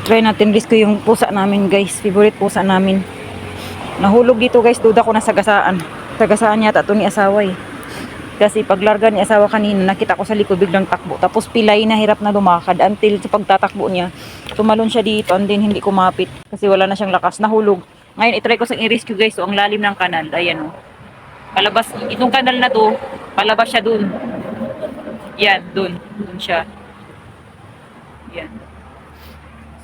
Try natin rescue yung pusa namin guys. Favorite pusa namin. Nahulog dito guys. Duda ko na sagasaan. Sagasaan yata ito ni asawa eh. Kasi paglarga ni asawa kanina, nakita ko sa likod biglang takbo. Tapos pilay na hirap na lumakad until sa pagtatakbo niya. Tumalon siya dito and then hindi kumapit. Kasi wala na siyang lakas. Nahulog. Ngayon itry ko sa i-rescue guys. So ang lalim ng kanal. Ayan o. Palabas. Itong kanal na to. Palabas siya dun. Yan. Dun. Dun siya. Yan.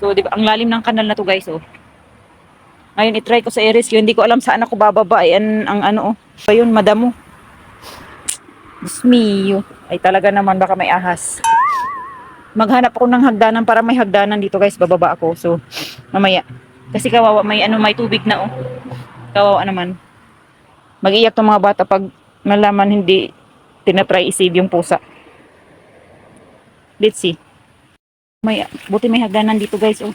So diba, ang lalim ng kanal na to guys oh. Ngayon itry ko sa i-rescue. Hindi ko alam saan ako bababa. Ayan ang ano oh. Ayun madamo. Mio. Ay talaga naman baka may ahas. Maghanap ako ng hagdanan para may hagdanan dito guys. Bababa ako. So mamaya. Kasi kawawa may ano may tubig na oh. Kawawa naman. Mag-iyak tong mga bata pag malaman hindi tinatry i-save yung pusa. Let's see. Buti may hagdanan dito guys oh.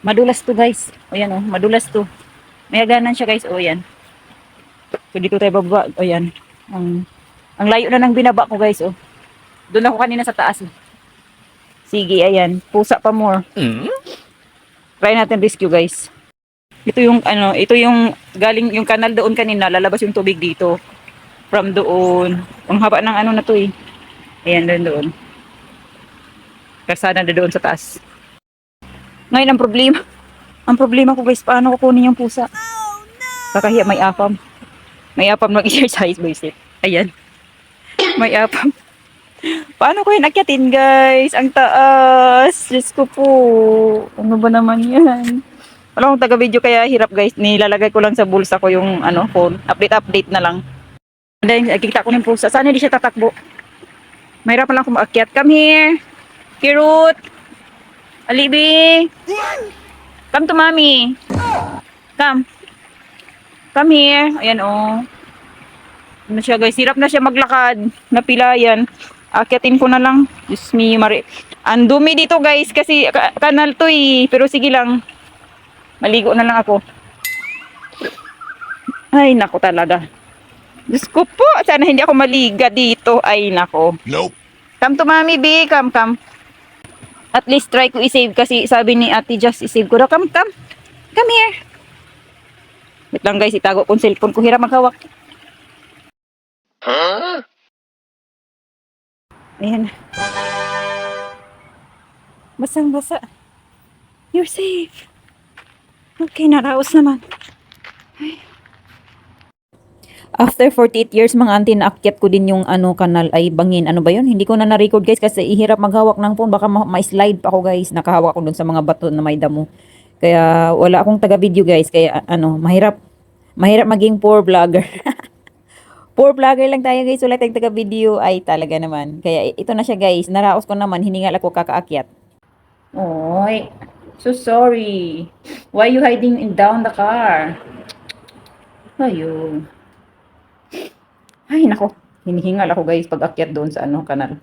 Madulas to guys. O yan oh, madulas to. May hagdanan siya guys. O yan. So dito tayo bababa. O yan. Ang layo na ng binaba ko guys oh. Doon ako kanina sa taas. Sige, ayan. Pusa pa more. Try natin rescue guys. Ito yung ano, ito yung galing yung kanal doon kanina, lalabas yung tubig dito. From doon. Ang haba ng ano na to eh. Ayan doon. Kasada na doon sa taas. Ngayon ang problema ko guys, paano ko kunin yung pusa? Kakahiya may apam. May apam mag-exercise boys. Ayan. May apam. Paano ko yun akyatin guys? Ang taas. Diyos ko po. Ano ba naman yan? Wala akong taga-video kaya hirap guys. Nilalagay ko lang sa bulsa ko yung ano, phone. Update na lang. Then, kita ko ng pusa. Saan hindi siya tatakbo? Mahirapan lang akong maakyat. Come here. Kirut. Alibi. Come to mommy. Come. Come here. Ayan oh. Ano siya guys, hirap na siya maglakad. Napilayan. Akyatin ko na lang. Diyos me, ang dumi dito guys kasi kanal to eh. Pero sige lang. Maligo na lang ako. Ay nako talaga. Diyos ko po, sana hindi ako maliga dito. Ay nako. Nope. Come to mommy B, come. At least try ko i-save kasi sabi ni Ate Just i-save ko daw. Come here. Wait lang guys, itago kong cellphone ko. Hirap maghawak. Huh? Ayan. Basang-basa. You're safe. Okay, naraos naman. Ay. After 48 years mga auntie, naakyat ko din yung ano kanal ay bangin. Ano ba yun? Hindi ko na na-record guys kasi ihirap maghawak ng phone. Baka ma-slide pa ako guys. Nakahawak ko dun sa mga bato na may damo. Kaya wala akong taga-video guys. Kaya ano, mahirap maging poor vlogger. Poor vlogger lang tayo guys. Wala tayong taga-video. Ay talaga naman. Kaya ito na siya guys. Naraos ko naman. Hiningal ako kakaakyat. Oy. So sorry. Why you hiding down the car? Ayun. Ay nako. Hinihingal ako guys pag akyat doon sa ano kanal.